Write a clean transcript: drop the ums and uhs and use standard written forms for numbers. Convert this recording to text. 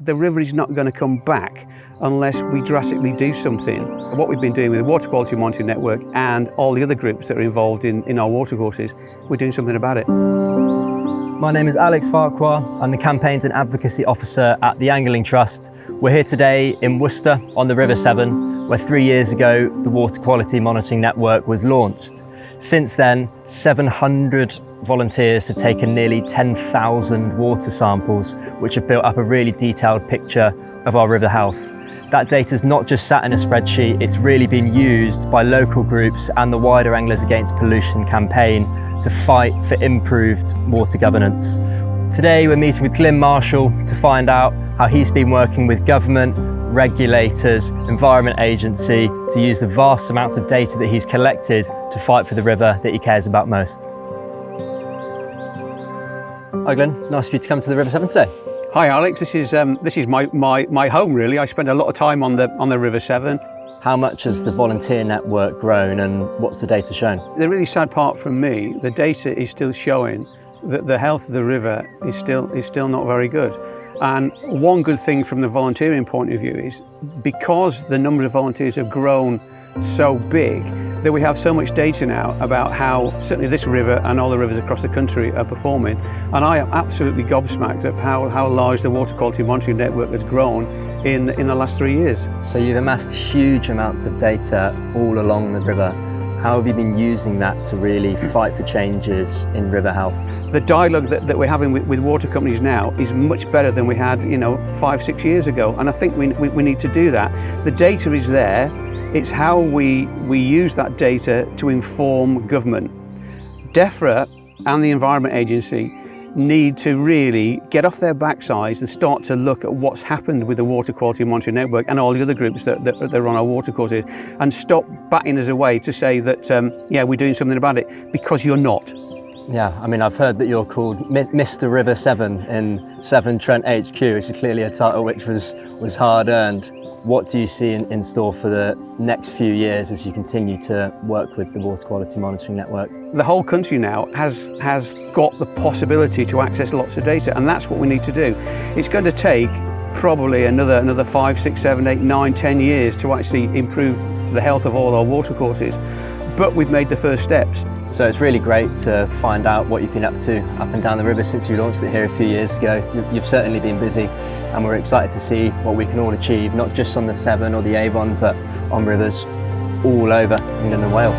The river is not going to come back unless we drastically do something. What we've been doing with the Water Quality Monitoring Network and all the other groups that are involved in our watercourses, we're doing something about it. My name is Alex Farquhar. I'm the Campaigns and Advocacy Officer at the Angling Trust. We're here today in Worcester on the River Severn, where 3 years ago the Water Quality Monitoring Network was launched. Since then, 700 volunteers have taken nearly 10,000 water samples, which have built up a really detailed picture of our river health. That data's not just sat in a spreadsheet, it's really been used by local groups and the wider Anglers Against Pollution campaign to fight for improved water governance. Today we're meeting with Glyn Marshall to find out how he's been working with government, regulators, Environment Agency to use the vast amounts of data that he's collected to fight for the river that he cares about most. Hi Glyn, nice for you to come to the River Severn today. Hi Alex, this is my home really. I spend a lot of time on the River Severn. How much has the volunteer network grown and what's the data showing? The really sad part from me, the data is still showing that the health of the river is still not very good. And one good thing from the volunteering point of view is because the number of volunteers have grown so big that we have so much data now about how certainly this river and all the rivers across the country are performing. And I am absolutely gobsmacked of how large the Water Quality Monitoring Network has grown in the last 3 years. So you've amassed huge amounts of data all along the river. How have you been using that to really fight for changes in river health? The dialogue that we're having with water companies now is much better than we had 5-6 years ago, and I think we need to do that. The data is there, it's how we use that data to inform government. DEFRA and the Environment Agency need to really get off their backsides and start to look at what's happened with the Water Quality Monitoring Network and all the other groups that are on our watercourses, and stop batting us away to say that, yeah, we're doing something about it, because you're not. Yeah, I mean, I've heard that you're called Mr. River Severn in Severn Trent HQ, which is clearly a title which was hard earned. What do you see in store for the next few years as you continue to work with the Water Quality Monitoring Network? The whole country now has got the possibility to access lots of data, and that's what we need to do. It's going to take probably another 5, 6, 7, 8, 9, 10 years to actually improve the health of all our watercourses, but we've made the first steps. So it's really great to find out what you've been up to up and down the river since you launched it here a few years ago. You've certainly been busy, and we're excited to see what we can all achieve, not just on the Severn or the Avon, but on rivers all over England and Wales.